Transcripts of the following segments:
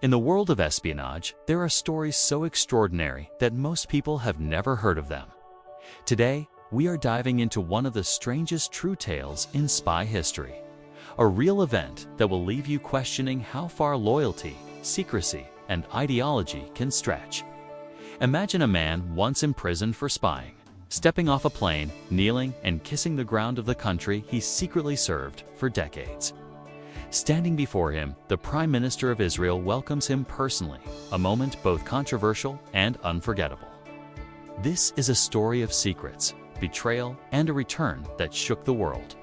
In the world of espionage, there are stories so extraordinary that most people have never heard of them. Today, we are diving into one of the strangest true tales in spy history. A real event that will leave you questioning how far loyalty, secrecy, and ideology can stretch. Imagine a man once imprisoned for spying, stepping off a plane, kneeling, and kissing the ground of the country he secretly served for decades. Standing before him, the Prime Minister of Israel welcomes him personally, a moment both controversial and unforgettable. This is a story of secrets, betrayal, and a return that shook the world.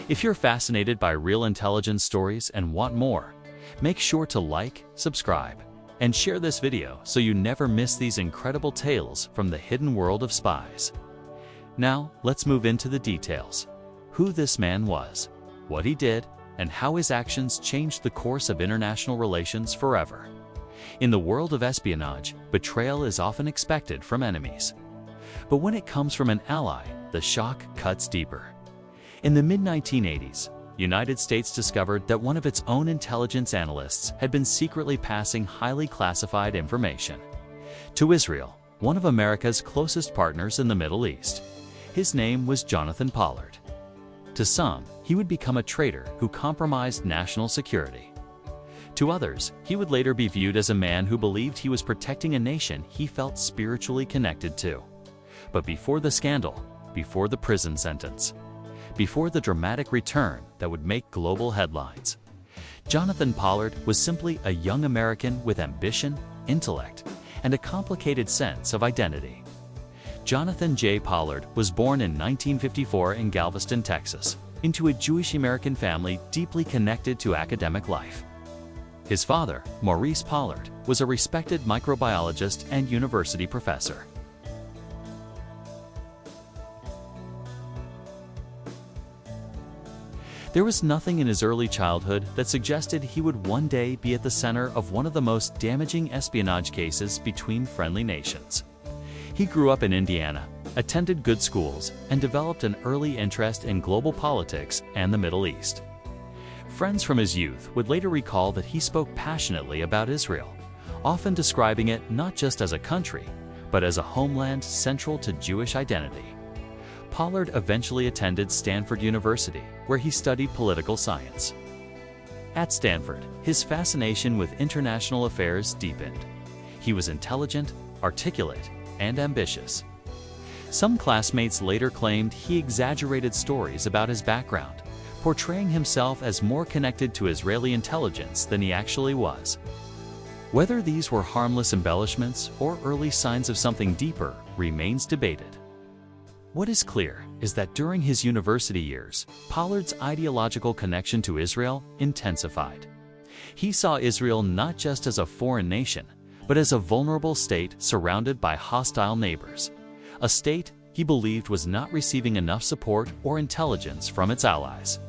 If you're fascinated by real intelligence stories and want more, make sure to like, subscribe, and share this video so you never miss these incredible tales from the hidden world of spies. Now, let's move into the details. Who this man was, what he did, and how his actions changed the course of international relations forever. In the world of espionage, betrayal is often expected from enemies. But when it comes from an ally, the shock cuts deeper. In the mid-1980s, United States discovered that one of its own intelligence analysts had been secretly passing highly classified information to Israel, one of America's closest partners in the Middle East. His name was Jonathan Pollard. To some, he would become a traitor who compromised national security. To others, he would later be viewed as a man who believed he was protecting a nation he felt spiritually connected to. But before the scandal, before the prison sentence, before the dramatic return that would make global headlines, Jonathan Pollard was simply a young American with ambition, intellect, and a complicated sense of identity. Jonathan J. Pollard was born in 1954 in Galveston, Texas, into a Jewish-American family deeply connected to academic life. His father, Maurice Pollard, was a respected microbiologist and university professor. There was nothing in his early childhood that suggested he would one day be at the center of one of the most damaging espionage cases between friendly nations. He grew up in Indiana, attended good schools, and developed an early interest in global politics and the Middle East. Friends from his youth would later recall that he spoke passionately about Israel, often describing it not just as a country, but as a homeland central to Jewish identity. Pollard eventually attended Stanford University, where he studied political science. At Stanford, his fascination with international affairs deepened. He was intelligent, articulate, and ambitious. Some classmates later claimed he exaggerated stories about his background, portraying himself as more connected to Israeli intelligence than he actually was. Whether these were harmless embellishments or early signs of something deeper remains debated. What is clear is that during his university years, Pollard's ideological connection to Israel intensified. He saw Israel not just as a foreign nation, but as a vulnerable state surrounded by hostile neighbors, a state he believed was not receiving enough support or intelligence from its allies.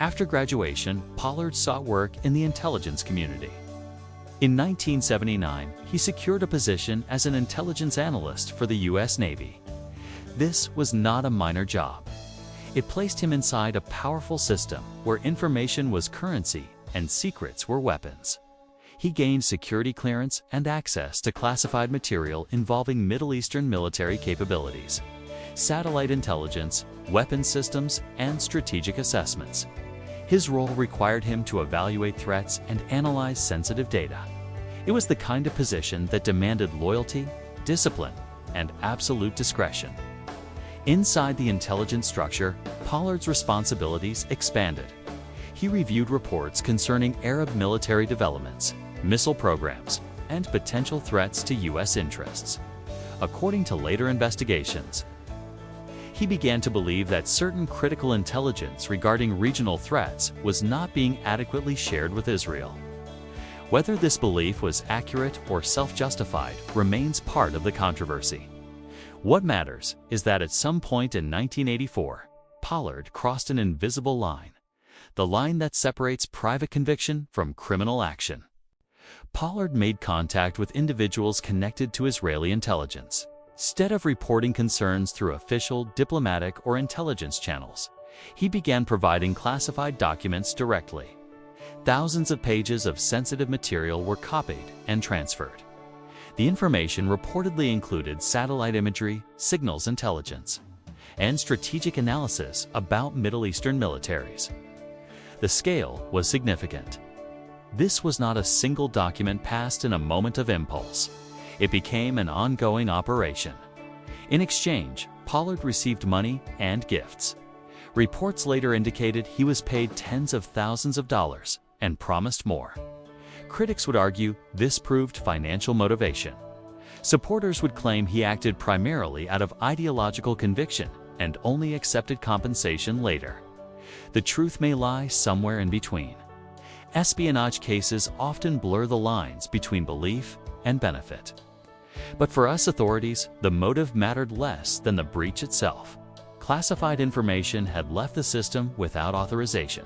After graduation, Pollard sought work in the intelligence community. In 1979, he secured a position as an intelligence analyst for the U.S. Navy. This was not a minor job. It placed him inside a powerful system where information was currency and secrets were weapons. He gained security clearance and access to classified material involving Middle Eastern military capabilities, satellite intelligence, weapons systems, and strategic assessments. His role required him to evaluate threats and analyze sensitive data. It was the kind of position that demanded loyalty, discipline, and absolute discretion. Inside the intelligence structure, Pollard's responsibilities expanded. He reviewed reports concerning Arab military developments, missile programs, and potential threats to U.S. interests. According to later investigations, he began to believe that certain critical intelligence regarding regional threats was not being adequately shared with Israel. Whether this belief was accurate or self-justified remains part of the controversy. What matters is that at some point in 1984, Pollard crossed an invisible line, the line that separates private conviction from criminal action. Pollard made contact with individuals connected to Israeli intelligence. Instead of reporting concerns through official, diplomatic, or intelligence channels, he began providing classified documents directly. Thousands of pages of sensitive material were copied and transferred. The information reportedly included satellite imagery, signals intelligence, and strategic analysis about Middle Eastern militaries. The scale was significant. This was not a single document passed in a moment of impulse. It became an ongoing operation. In exchange, Pollard received money and gifts. Reports later indicated he was paid tens of thousands of dollars and promised more. Critics would argue this proved financial motivation. Supporters would claim he acted primarily out of ideological conviction and only accepted compensation later. The truth may lie somewhere in between. Espionage cases often blur the lines between belief and benefit. But for us authorities, the motive mattered less than the breach itself. Classified information had left the system without authorization.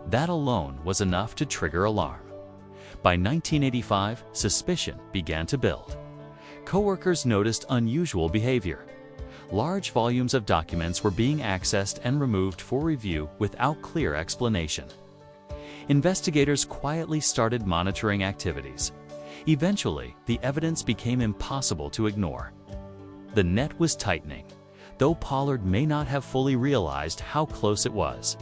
That alone was enough to trigger alarm. By 1985, suspicion began to build. Coworkers noticed unusual behavior. Large volumes of documents were being accessed and removed for review without clear explanation. Investigators quietly started monitoring activities. Eventually, the evidence became impossible to ignore. The net was tightening, though Pollard may not have fully realized how close it was.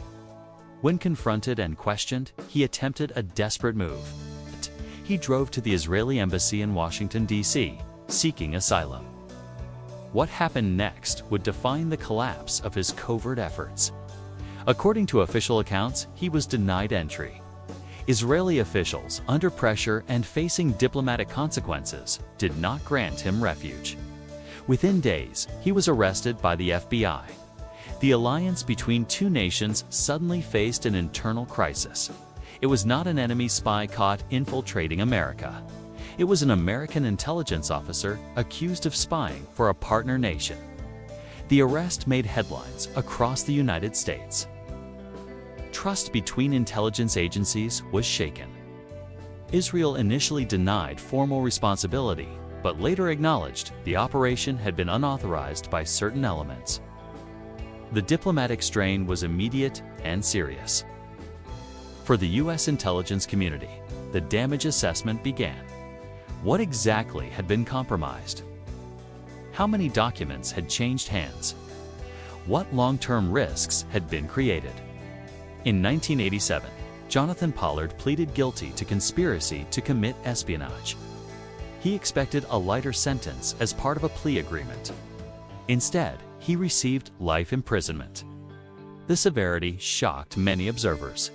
When confronted and questioned, he attempted a desperate move. He drove to the Israeli embassy in Washington, D.C., seeking asylum. What happened next would define the collapse of his covert efforts. According to official accounts, he was denied entry. Israeli officials, under pressure and facing diplomatic consequences, did not grant him refuge. Within days, he was arrested by the FBI. The alliance between two nations suddenly faced an internal crisis. It was not an enemy spy caught infiltrating America. It was an American intelligence officer accused of spying for a partner nation. The arrest made headlines across the United States. Trust between intelligence agencies was shaken. Israel initially denied formal responsibility, but later acknowledged the operation had been unauthorized by certain elements. The diplomatic strain was immediate and serious. For the U.S. intelligence community, the damage assessment began. What exactly had been compromised? How many documents had changed hands? What long-term risks had been created? In 1987, Jonathan Pollard pleaded guilty to conspiracy to commit espionage. He expected a lighter sentence as part of a plea agreement. Instead, he received life imprisonment. The severity shocked many observers.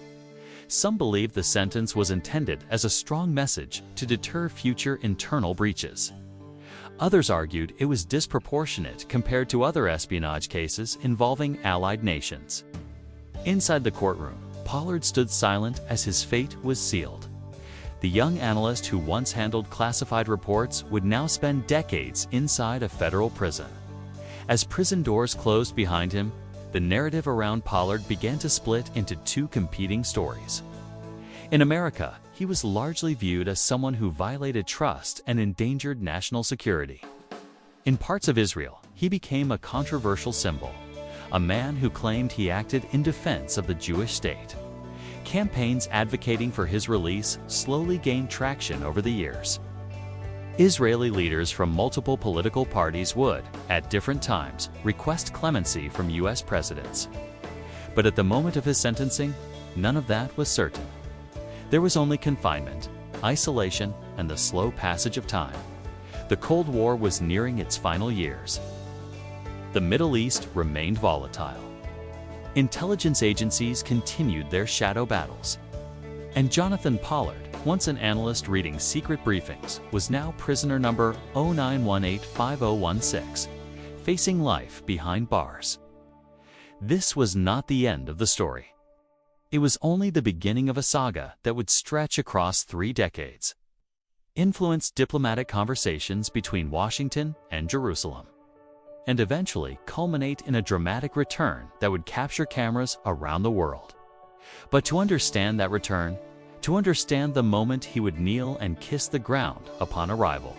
Some believed the sentence was intended as a strong message to deter future internal breaches. Others argued it was disproportionate compared to other espionage cases involving allied nations. Inside the courtroom, Pollard stood silent as his fate was sealed. The young analyst who once handled classified reports would now spend decades inside a federal prison. As prison doors closed behind him, the narrative around Pollard began to split into two competing stories. In America, he was largely viewed as someone who violated trust and endangered national security. In parts of Israel, he became a controversial symbol, a man who claimed he acted in defense of the Jewish state. Campaigns advocating for his release slowly gained traction over the years. Israeli leaders from multiple political parties would, at different times, request clemency from U.S. presidents. But at the moment of his sentencing, none of that was certain. There was only confinement, isolation, and the slow passage of time. The Cold War was nearing its final years. The Middle East remained volatile. Intelligence agencies continued their shadow battles. And Jonathan Pollard, once an analyst reading secret briefings, was now prisoner number 09185016, facing life behind bars. This was not the end of the story. It was only the beginning of a saga that would stretch across 3 decades, influence diplomatic conversations between Washington and Jerusalem, and eventually culminate in a dramatic return that would capture cameras around the world. But to understand that return, to understand the moment he would kneel and kiss the ground upon arrival,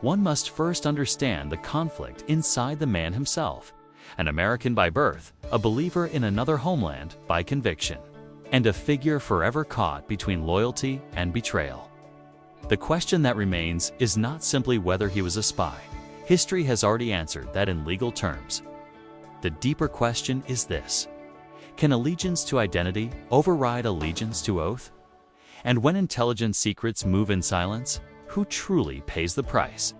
one must first understand the conflict inside the man himself, an American by birth, a believer in another homeland by conviction. and a figure forever caught between loyalty and betrayal. The question that remains is not simply whether he was a spy. History has already answered that in legal terms. The deeper question is this: can allegiance to identity override allegiance to oath? And when intelligence secrets move in silence, who truly pays the price?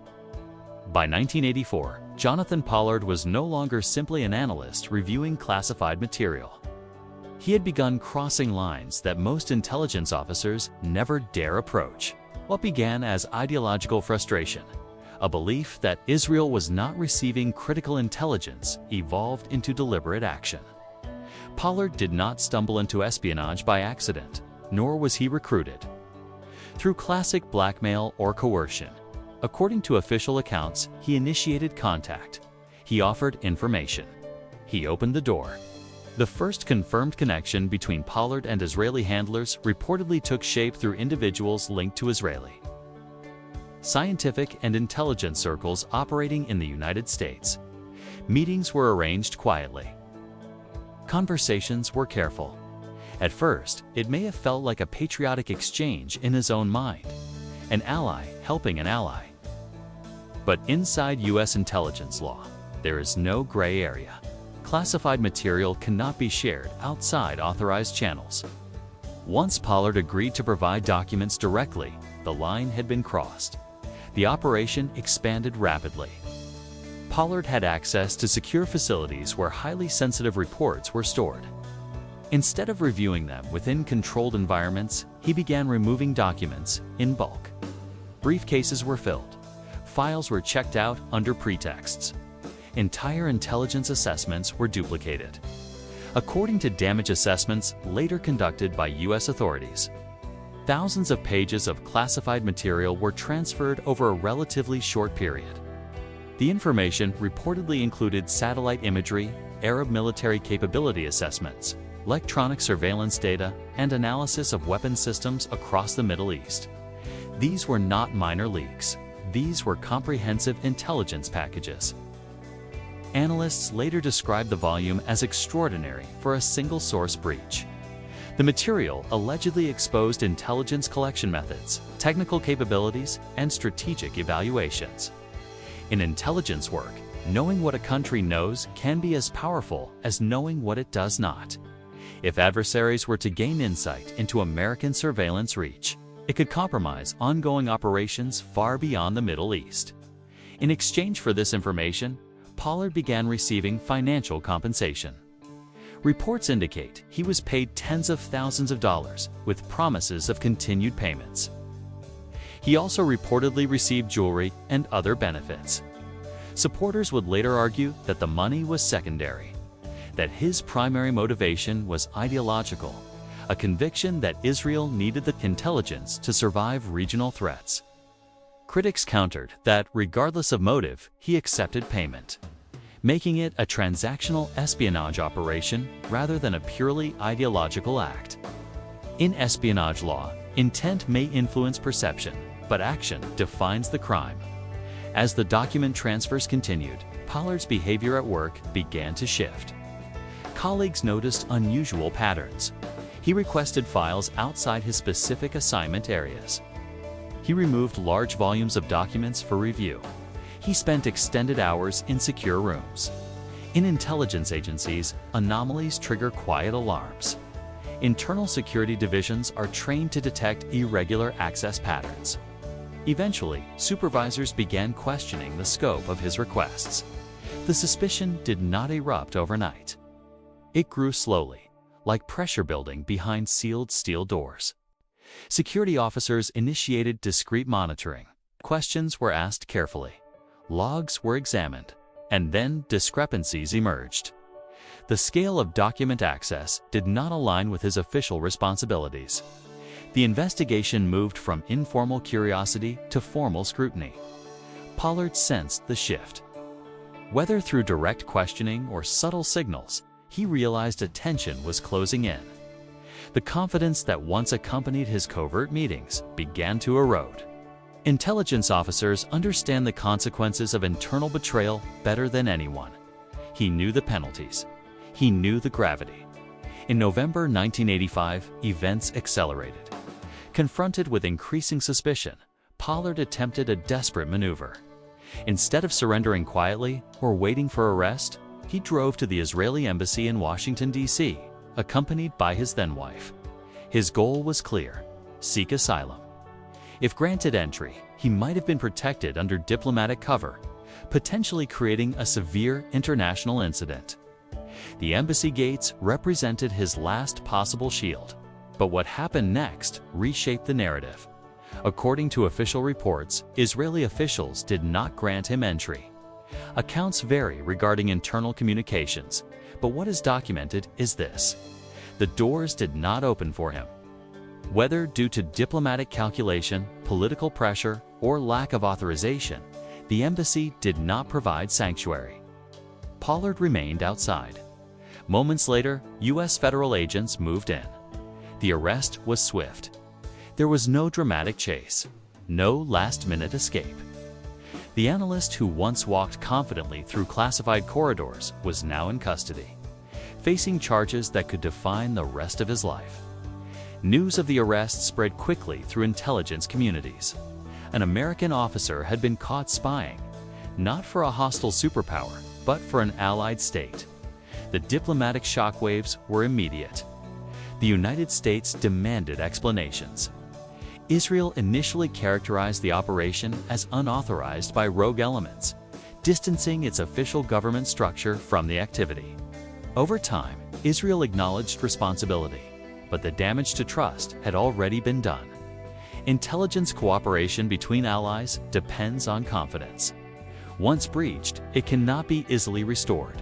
By 1984, Jonathan Pollard was no longer simply an analyst reviewing classified material. He had begun crossing lines that most intelligence officers never dare approach. What began as ideological frustration, a belief that Israel was not receiving critical intelligence, evolved into deliberate action. Pollard did not stumble into espionage by accident, nor was he recruited through classic blackmail or coercion. According to official accounts, he initiated contact. He offered information. He opened the door. The first confirmed connection between Pollard and Israeli handlers reportedly took shape through individuals linked to Israeli scientific and intelligence circles operating in the United States. Meetings were arranged quietly. Conversations were careful. At first, it may have felt like a patriotic exchange in his own mind, an ally helping an ally. But inside U.S. intelligence law, there is no gray area. Classified material cannot be shared outside authorized channels. Once Pollard agreed to provide documents directly, the line had been crossed. The operation expanded rapidly. Pollard had access to secure facilities where highly sensitive reports were stored. Instead of reviewing them within controlled environments, he began removing documents in bulk. Briefcases were filled. Files were checked out under pretexts. Entire intelligence assessments were duplicated. According to damage assessments later conducted by U.S. authorities, thousands of pages of classified material were transferred over a relatively short period. The information reportedly included satellite imagery, Arab military capability assessments, electronic surveillance data, and analysis of weapon systems across the Middle East. These were not minor leaks. These were comprehensive intelligence packages. Analysts later described the volume as extraordinary for a single-source breach. The material allegedly exposed intelligence collection methods, technical capabilities, and strategic evaluations. In intelligence work, knowing what a country knows can be as powerful as knowing what it does not. If adversaries were to gain insight into American surveillance reach, it could compromise ongoing operations far beyond the Middle East. In exchange for this information, Pollard began receiving financial compensation. Reports indicate he was paid tens of thousands of dollars with promises of continued payments. He also reportedly received jewelry and other benefits. Supporters would later argue that the money was secondary, that his primary motivation was ideological, a conviction that Israel needed the intelligence to survive regional threats. Critics countered that, regardless of motive, he accepted payment, making it a transactional espionage operation rather than a purely ideological act. In espionage law, intent may influence perception, but action defines the crime. As the document transfers continued, Pollard's behavior at work began to shift. Colleagues noticed unusual patterns. He requested files outside his specific assignment areas. He removed large volumes of documents for review. He spent extended hours in secure rooms. In intelligence agencies, anomalies trigger quiet alarms. Internal security divisions are trained to detect irregular access patterns. Eventually, supervisors began questioning the scope of his requests. The suspicion did not erupt overnight. It grew slowly, like pressure building behind sealed steel doors. Security officers initiated discreet monitoring. Questions were asked carefully. Logs were examined, and then discrepancies emerged. The scale of document access did not align with his official responsibilities. The investigation moved from informal curiosity to formal scrutiny. Pollard sensed the shift. Whether through direct questioning or subtle signals, he realized a tension was closing in. The confidence that once accompanied his covert meetings began to erode. Intelligence officers understand the consequences of internal betrayal better than anyone. He knew the penalties. He knew the gravity. In November 1985, events accelerated. Confronted with increasing suspicion, Pollard attempted a desperate maneuver. Instead of surrendering quietly or waiting for arrest, he drove to the Israeli embassy in Washington, D.C., accompanied by his then-wife. His goal was clear: seek asylum. If granted entry, he might have been protected under diplomatic cover, potentially creating a severe international incident. The embassy gates represented his last possible shield. But what happened next reshaped the narrative. According to official reports, Israeli officials did not grant him entry. Accounts vary regarding internal communications, but what is documented is this: the doors did not open for him. Whether due to diplomatic calculation, political pressure, or lack of authorization, the embassy did not provide sanctuary. Pollard remained outside. Moments later, U.S. federal agents moved in. The arrest was swift. There was no dramatic chase, no last-minute escape. The analyst who once walked confidently through classified corridors was now in custody, facing charges that could define the rest of his life. News of the arrest spread quickly through intelligence communities. An American officer had been caught spying, not for a hostile superpower, but for an allied state. The diplomatic shockwaves were immediate. The United States demanded explanations. Israel initially characterized the operation as unauthorized by rogue elements, distancing its official government structure from the activity. Over time, Israel acknowledged responsibility, but the damage to trust had already been done. Intelligence cooperation between allies depends on confidence. Once breached, it cannot be easily restored.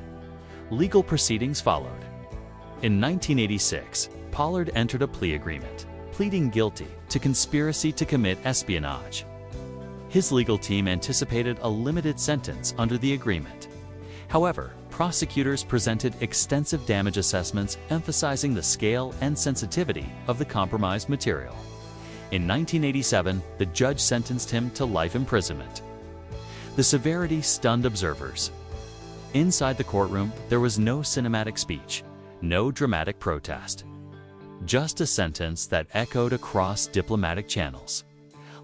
Legal proceedings followed. In 1986, Pollard entered a plea agreement, pleading guilty to conspiracy to commit espionage. His legal team anticipated a limited sentence under the agreement. However, prosecutors presented extensive damage assessments emphasizing the scale and sensitivity of the compromised material. In 1987, the judge sentenced him to life imprisonment. The severity stunned observers. Inside the courtroom, there was no cinematic speech, no dramatic protest. Just a sentence that echoed across diplomatic channels: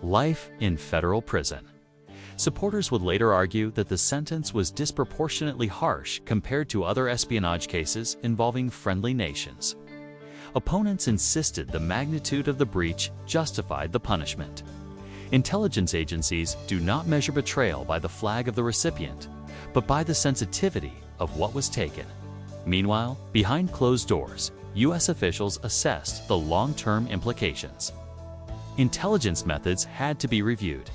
life in federal prison. Supporters would later argue that the sentence was disproportionately harsh compared to other espionage cases involving friendly nations. Opponents insisted the magnitude of the breach justified the punishment. Intelligence agencies do not measure betrayal by the flag of the recipient, but by the sensitivity of what was taken. Meanwhile, behind closed doors, U.S. officials assessed the long-term implications. Intelligence methods had to be reviewed,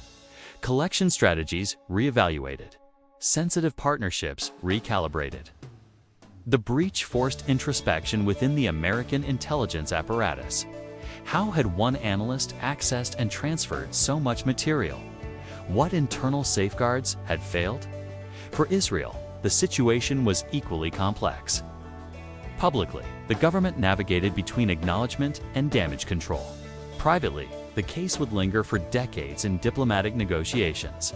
collection strategies reevaluated, sensitive partnerships recalibrated. The breach forced introspection within the American intelligence apparatus. How had one analyst accessed and transferred so much material? What internal safeguards had failed? For Israel, the situation was equally complex. Publicly, the government navigated between acknowledgement and damage control. Privately, the case would linger for decades in diplomatic negotiations.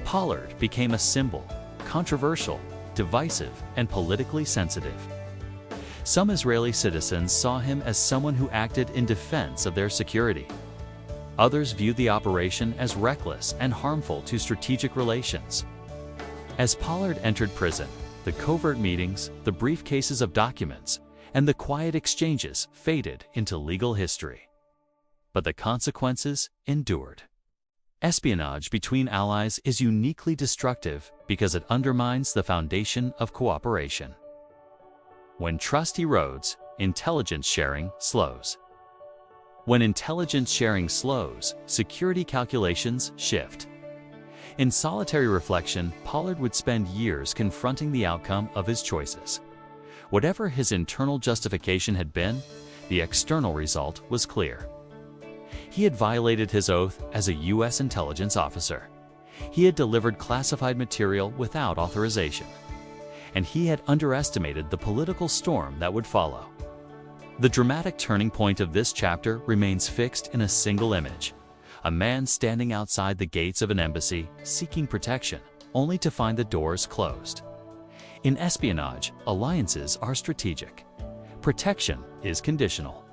Pollard became a symbol, controversial, divisive, and politically sensitive. Some Israeli citizens saw him as someone who acted in defense of their security. Others viewed the operation as reckless and harmful to strategic relations. As Pollard entered prison, the covert meetings, the briefcases of documents, and the quiet exchanges faded into legal history. But the consequences endured. Espionage between allies is uniquely destructive because it undermines the foundation of cooperation. When trust erodes, intelligence sharing slows. When intelligence sharing slows, security calculations shift. In solitary reflection, Pollard would spend years confronting the outcome of his choices. Whatever his internal justification had been, the external result was clear. He had violated his oath as a U.S. intelligence officer. He had delivered classified material without authorization. And he had underestimated the political storm that would follow. The dramatic turning point of this chapter remains fixed in a single image: a man standing outside the gates of an embassy, seeking protection, only to find the doors closed. In espionage, alliances are strategic. Protection is conditional.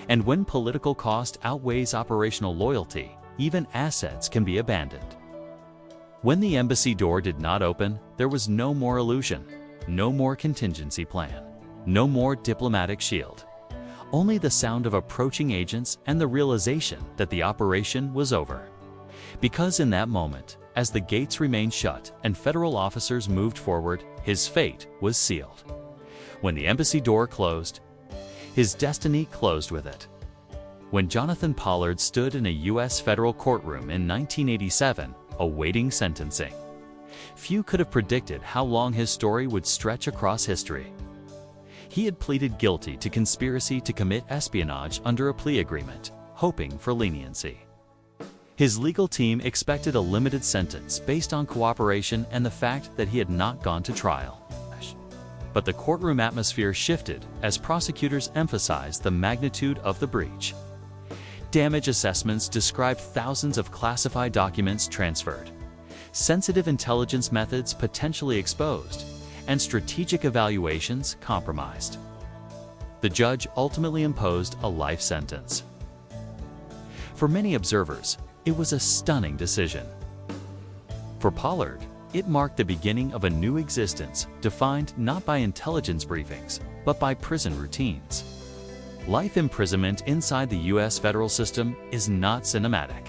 And when political cost outweighs operational loyalty, even assets can be abandoned. When the embassy door did not open, there was no more illusion, no more contingency plan, no more diplomatic shield. Only the sound of approaching agents and the realization that the operation was over. Because in that moment, as the gates remained shut and federal officers moved forward, his fate was sealed. When the embassy door closed, his destiny closed with it. When Jonathan Pollard stood in a U.S. federal courtroom in 1987, awaiting sentencing, few could have predicted how long his story would stretch across history. He had pleaded guilty to conspiracy to commit espionage under a plea agreement, hoping for leniency. His legal team expected a limited sentence based on cooperation and the fact that he had not gone to trial. But the courtroom atmosphere shifted as prosecutors emphasized the magnitude of the breach. Damage assessments described thousands of classified documents transferred, sensitive intelligence methods potentially exposed, and strategic evaluations compromised. The judge ultimately imposed a life sentence. For many observers, it was a stunning decision. For Pollard, it marked the beginning of a new existence defined not by intelligence briefings, but by prison routines. Life imprisonment inside the U.S. federal system is not cinematic.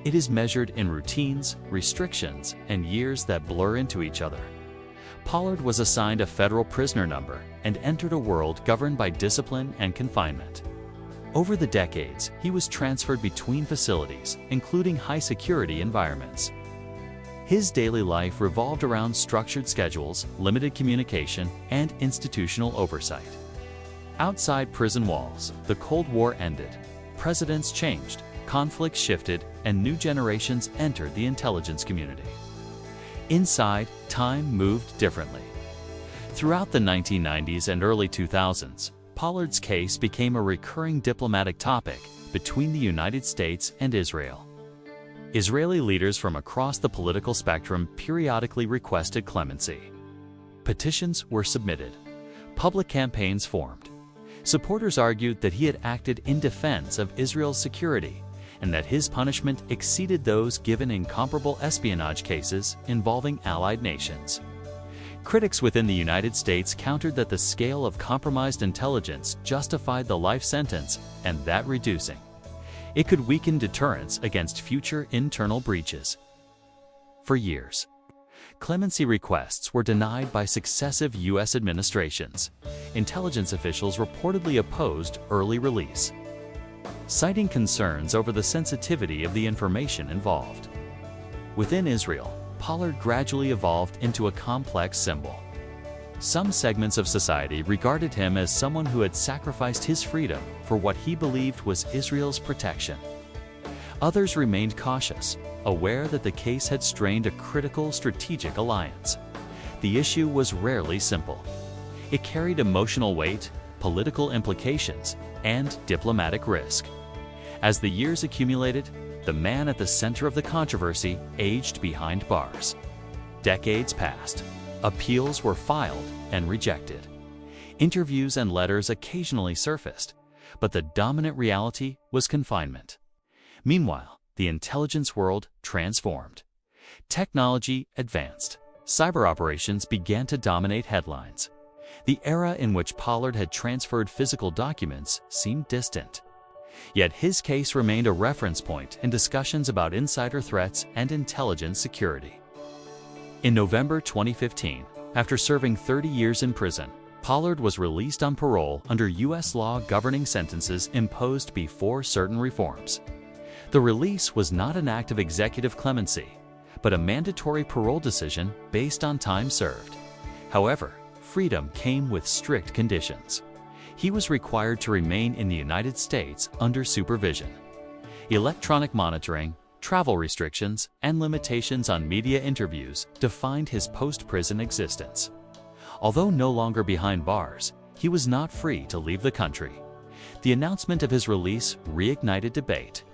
It is measured in routines, restrictions, and years that blur into each other. Pollard was assigned a federal prisoner number and entered a world governed by discipline and confinement. Over the decades, he was transferred between facilities, including high-security environments. His daily life revolved around structured schedules, limited communication, and institutional oversight. Outside prison walls, the Cold War ended, presidents changed, conflicts shifted, and new generations entered the intelligence community. Inside, time moved differently. Throughout the 1990s and early 2000s, Pollard's case became a recurring diplomatic topic between the United States and Israel. Israeli leaders from across the political spectrum periodically requested clemency. Petitions were submitted. Public campaigns formed. Supporters argued that he had acted in defense of Israel's security and that his punishment exceeded those given in comparable espionage cases involving allied nations. Critics within the United States countered that the scale of compromised intelligence justified the life sentence and that reducing. It could weaken deterrence against future internal breaches. For years, clemency requests were denied by successive U.S. administrations. Intelligence officials reportedly opposed early release, citing concerns over the sensitivity of the information involved. Within Israel, Pollard gradually evolved into a complex symbol. Some segments of society regarded him as someone who had sacrificed his freedom for what he believed was Israel's protection. Others remained cautious, aware that the case had strained a critical strategic alliance. The issue was rarely simple. It carried emotional weight, political implications, and diplomatic risk. As the years accumulated, the man at the center of the controversy aged behind bars. Decades passed. Appeals were filed and rejected. Interviews and letters occasionally surfaced, but the dominant reality was confinement. Meanwhile, the intelligence world transformed. Technology advanced. Cyber operations began to dominate headlines. The era in which Pollard had transferred physical documents seemed distant. Yet his case remained a reference point in discussions about insider threats and intelligence security. In November 2015, after serving 30 years in prison, Pollard was released on parole under U.S. law governing sentences imposed before certain reforms. The release was not an act of executive clemency, but a mandatory parole decision based on time served. However, freedom came with strict conditions. He was required to remain in the United States under supervision. Electronic monitoring, travel restrictions, and limitations on media interviews defined his post-prison existence. Although no longer behind bars, he was not free to leave the country. The announcement of his release reignited debate.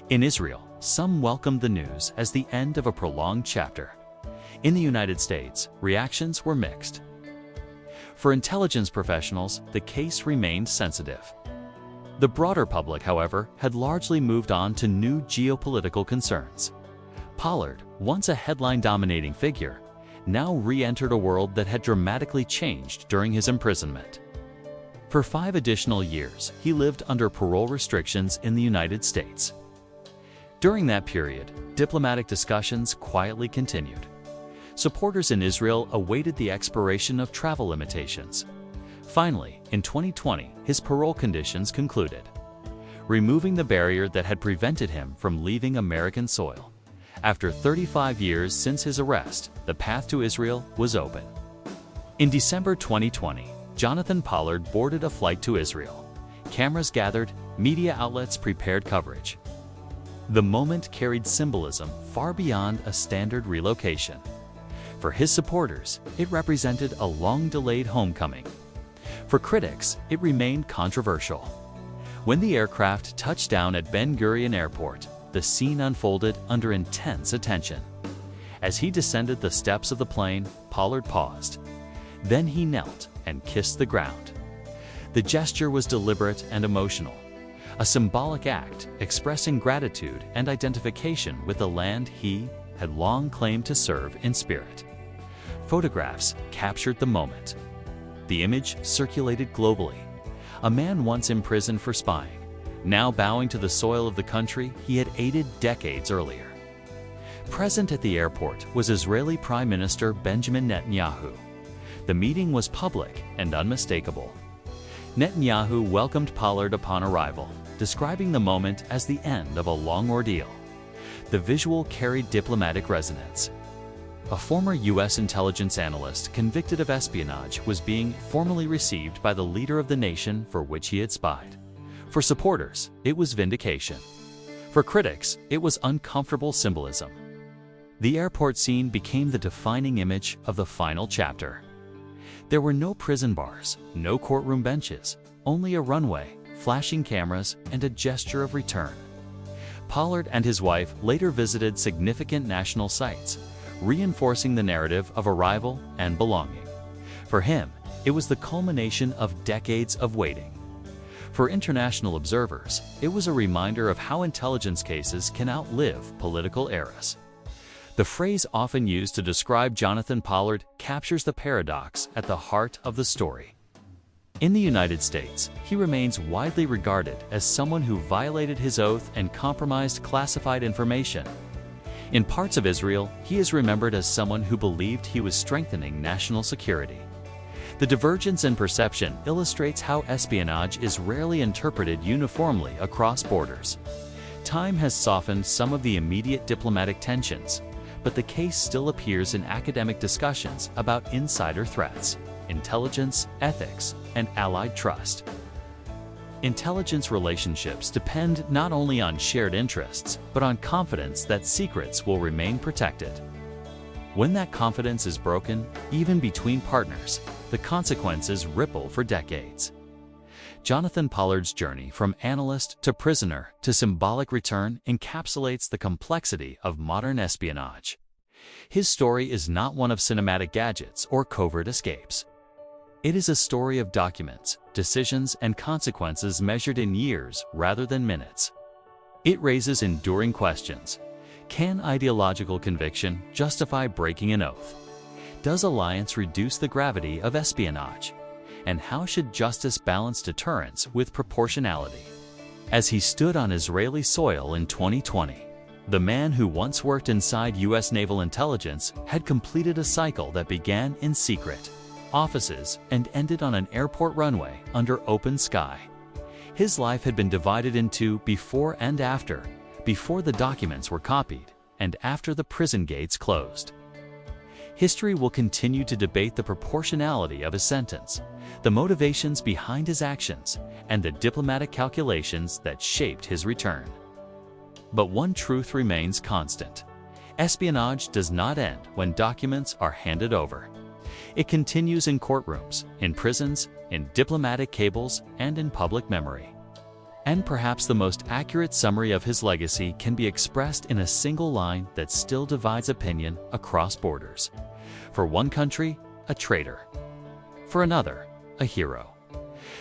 In Israel, some welcomed the news as the end of a prolonged chapter. In the United States, reactions were mixed. For intelligence professionals, the case remained sensitive. The broader public, however, had largely moved on to new geopolitical concerns. Pollard, once a headline-dominating figure, now re-entered a world that had dramatically changed during his imprisonment. For 5 additional years, he lived under parole restrictions in the United States. During that period, diplomatic discussions quietly continued. Supporters in Israel awaited the expiration of travel limitations. Finally, in 2020, his parole conditions concluded, removing the barrier that had prevented him from leaving American soil. After 35 years since his arrest, the path to Israel was open. In December 2020, Jonathan Pollard boarded a flight to Israel. Cameras gathered, media outlets prepared coverage. The moment carried symbolism far beyond a standard relocation. For his supporters, it represented a long-delayed homecoming. For critics, it remained controversial. When the aircraft touched down at Ben Gurion Airport, the scene unfolded under intense attention. As he descended the steps of the plane, Pollard paused. Then he knelt and kissed the ground. The gesture was deliberate and emotional, a symbolic act expressing gratitude and identification with the land he had long claimed to serve in spirit. Photographs captured the moment. The image circulated globally. A man once imprisoned for spying, now bowing to the soil of the country he had aided decades earlier. Present at the airport was Israeli Prime Minister Benjamin Netanyahu. The meeting was public and unmistakable. Netanyahu welcomed Pollard upon arrival, describing the moment as the end of a long ordeal. The visual carried diplomatic resonance. A former U.S. intelligence analyst convicted of espionage was being formally received by the leader of the nation for which he had spied. For supporters, it was vindication. For critics, it was uncomfortable symbolism. The airport scene became the defining image of the final chapter. There were no prison bars, no courtroom benches, only a runway, flashing cameras, and a gesture of return. Pollard and his wife later visited significant national sites, reinforcing the narrative of arrival and belonging. For him, it was the culmination of decades of waiting. For international observers, it was a reminder of how intelligence cases can outlive political eras. The phrase often used to describe Jonathan Pollard captures the paradox at the heart of the story. In the United States, he remains widely regarded as someone who violated his oath and compromised classified information. In parts of Israel, he is remembered as someone who believed he was strengthening national security. The divergence in perception illustrates how espionage is rarely interpreted uniformly across borders. Time has softened some of the immediate diplomatic tensions, but the case still appears in academic discussions about insider threats, intelligence, ethics, and allied trust. Intelligence relationships depend not only on shared interests, but on confidence that secrets will remain protected. When that confidence is broken, even between partners, the consequences ripple for decades. Jonathan Pollard's journey from analyst to prisoner to symbolic return encapsulates the complexity of modern espionage. His story is not one of cinematic gadgets or covert escapes. It is a story of documents, decisions, and consequences measured in years rather than minutes. It raises enduring questions. Can ideological conviction justify breaking an oath? Does alliance reduce the gravity of espionage? And how should justice balance deterrence with proportionality? As he stood on Israeli soil in 2020, the man who once worked inside U.S. naval intelligence had completed a cycle that began in secret offices and ended on an airport runway under open sky. His life had been divided into before and after, before the documents were copied, and after the prison gates closed. History will continue to debate the proportionality of his sentence, the motivations behind his actions, and the diplomatic calculations that shaped his return. But one truth remains constant. Espionage does not end when documents are handed over. It continues in courtrooms, in prisons, in diplomatic cables, and in public memory. And perhaps the most accurate summary of his legacy can be expressed in a single line that still divides opinion across borders. For one country, a traitor. for another, a hero.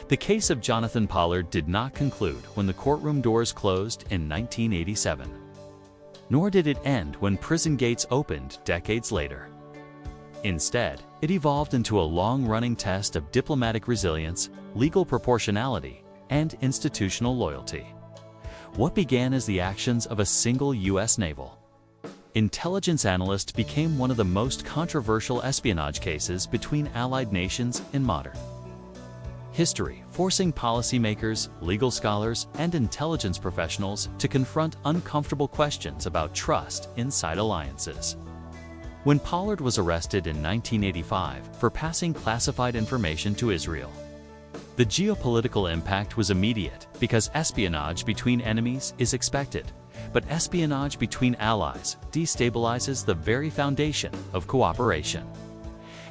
The case of Jonathan Pollard did not conclude when the courtroom doors closed in 1987. Nor did it end when prison gates opened decades later. Instead, it evolved into a long-running test of diplomatic resilience, legal proportionality, and institutional loyalty. What began as the actions of a single U.S. naval intelligence analyst became one of the most controversial espionage cases between allied nations in modern history, forcing policymakers, legal scholars, and intelligence professionals to confront uncomfortable questions about trust inside alliances. When Pollard was arrested in 1985 for passing classified information to Israel, the geopolitical impact was immediate because espionage between enemies is expected, but espionage between allies destabilizes the very foundation of cooperation.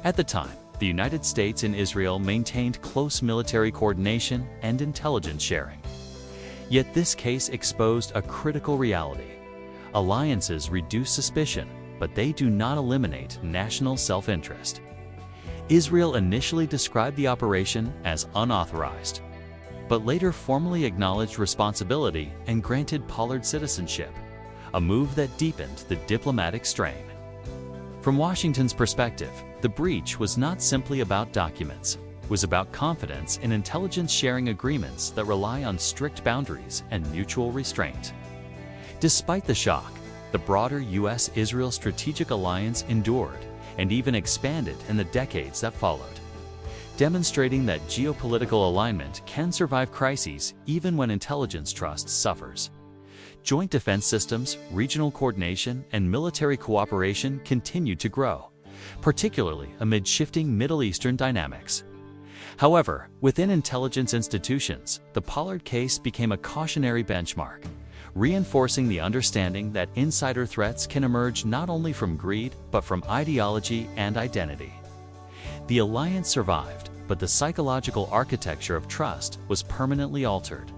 At the time, the United States and Israel maintained close military coordination and intelligence sharing. Yet this case exposed a critical reality. Alliances reduce suspicion, but they do not eliminate national self-interest. Israel initially described the operation as unauthorized, but later formally acknowledged responsibility and granted Pollard citizenship, a move that deepened the diplomatic strain. From Washington's perspective, the breach was not simply about documents. It was about confidence in intelligence sharing agreements that rely on strict boundaries and mutual restraint. Despite the shock, the broader U.S.-Israel strategic alliance endured and even expanded in the decades that followed, demonstrating that geopolitical alignment can survive crises even when intelligence trust suffers. Joint defense systems, regional coordination, and military cooperation continued to grow, particularly amid shifting Middle Eastern dynamics. However, within intelligence institutions, the Pollard case became a cautionary benchmark, reinforcing the understanding that insider threats can emerge not only from greed, but from ideology and identity. The alliance survived, but the psychological architecture of trust was permanently altered.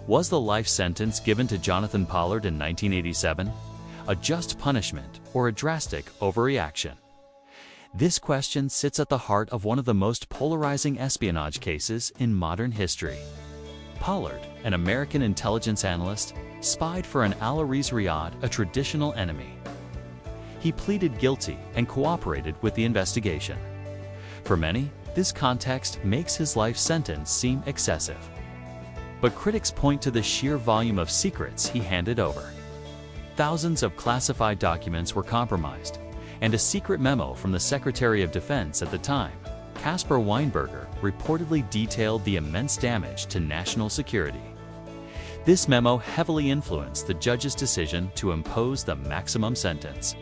Was the life sentence given to Jonathan Pollard in 1987 a just punishment or a drastic overreaction? This question sits at the heart of one of the most polarizing espionage cases in modern history. Pollard, an American intelligence analyst, spied for an Al-Ariz Riyadh, a traditional enemy. He pleaded guilty and cooperated with the investigation. For many, this context makes his life sentence seem excessive. But critics point to the sheer volume of secrets he handed over. Thousands of classified documents were compromised, and a secret memo from the Secretary of Defense at the time, Caspar Weinberger, reportedly detailed the immense damage to national security. This memo heavily influenced the judge's decision to impose the maximum sentence.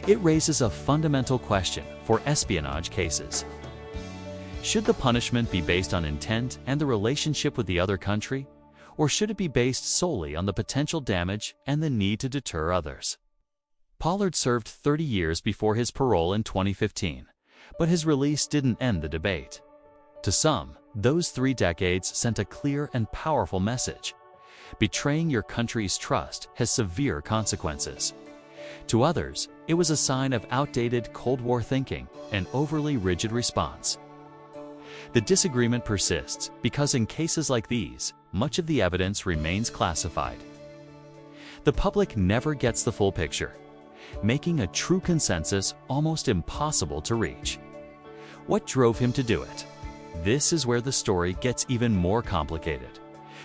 It raises a fundamental question for espionage cases. Should the punishment be based on intent and the relationship with the other country, or should it be based solely on the potential damage and the need to deter others? Pollard served 30 years before his parole in 2015, but his release didn't end the debate. To some, those 3 decades sent a clear and powerful message. Betraying your country's trust has severe consequences. To others, it was a sign of outdated Cold War thinking, an overly rigid response. The disagreement persists because in cases like these, much of the evidence remains classified. The public never gets the full picture, making a true consensus almost impossible to reach. What drove him to do it? This is where the story gets even more complicated.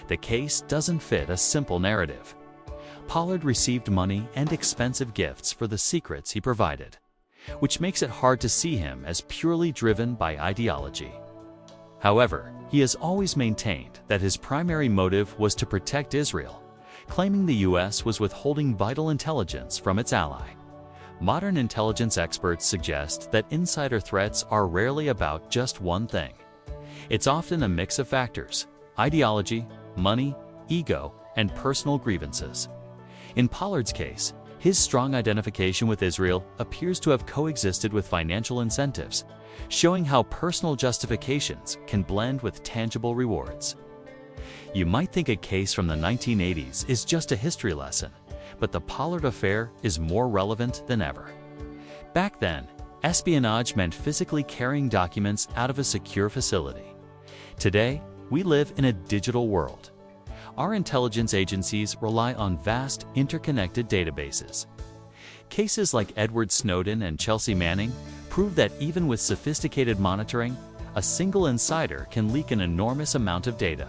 The case doesn't fit a simple narrative. Pollard received money and expensive gifts for the secrets he provided, which makes it hard to see him as purely driven by ideology. However, he has always maintained that his primary motive was to protect Israel, claiming the U.S. was withholding vital intelligence from its ally. Modern intelligence experts suggest that insider threats are rarely about just one thing. It's often a mix of factors: ideology, money, ego, and personal grievances. In Pollard's case, his strong identification with Israel appears to have coexisted with financial incentives, showing how personal justifications can blend with tangible rewards. You might think a case from the 1980s is just a history lesson, but the Pollard affair is more relevant than ever. Back then, Espionage meant physically carrying documents out of a secure facility. Today, we live in a digital world. Our intelligence agencies rely on vast, interconnected databases. Cases like Edward Snowden and Chelsea Manning prove that even with sophisticated monitoring, a single insider can leak an enormous amount of data.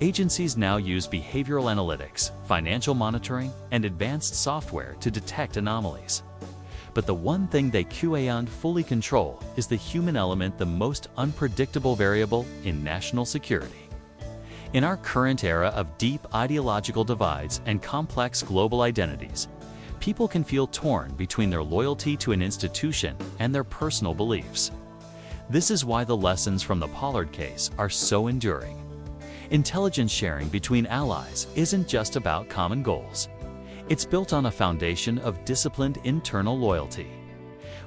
Agencies now use behavioral analytics, financial monitoring, and advanced software to detect anomalies. But the one thing they can't fully control is the human element, the most unpredictable variable in national security. In our current era of deep ideological divides and complex global identities, people can feel torn between their loyalty to an institution and their personal beliefs. This is why the lessons from the Pollard case are so enduring. Intelligence sharing between allies isn't just about common goals. It's built on a foundation of disciplined internal loyalty.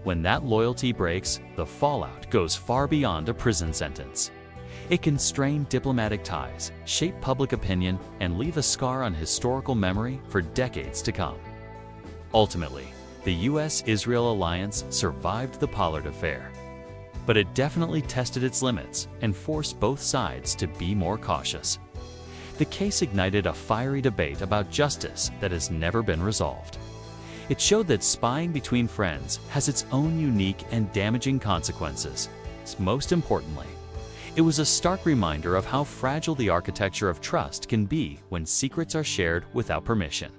When that loyalty breaks, the fallout goes far beyond a prison sentence. It can strain diplomatic ties, shape public opinion, and leave a scar on historical memory for decades to come. Ultimately, the US-Israel alliance survived the Pollard affair. But it definitely tested its limits and forced both sides to be more cautious. The case ignited a fiery debate about justice that has never been resolved. It showed that spying between friends has its own unique and damaging consequences. Most importantly, it was a stark reminder of how fragile the architecture of trust can be when secrets are shared without permission.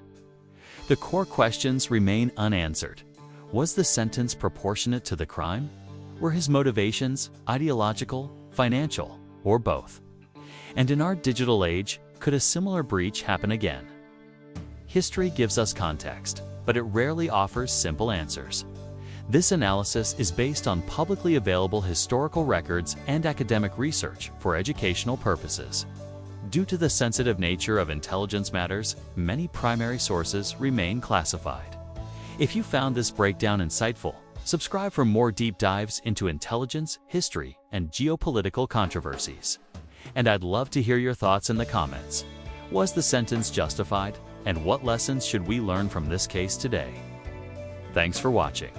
The core questions remain unanswered. Was the sentence proportionate to the crime? Were his motivations ideological, financial, or both? And in our digital age, could a similar breach happen again? History gives us context, but it rarely offers simple answers. This analysis is based on publicly available historical records and academic research for educational purposes. Due to the sensitive nature of intelligence matters, many primary sources remain classified. If you found this breakdown insightful, subscribe for more deep dives into intelligence, history, and geopolitical controversies. And I'd love to hear your thoughts in the comments. Was the sentence justified? And what lessons should we learn from this case today? Thanks for watching.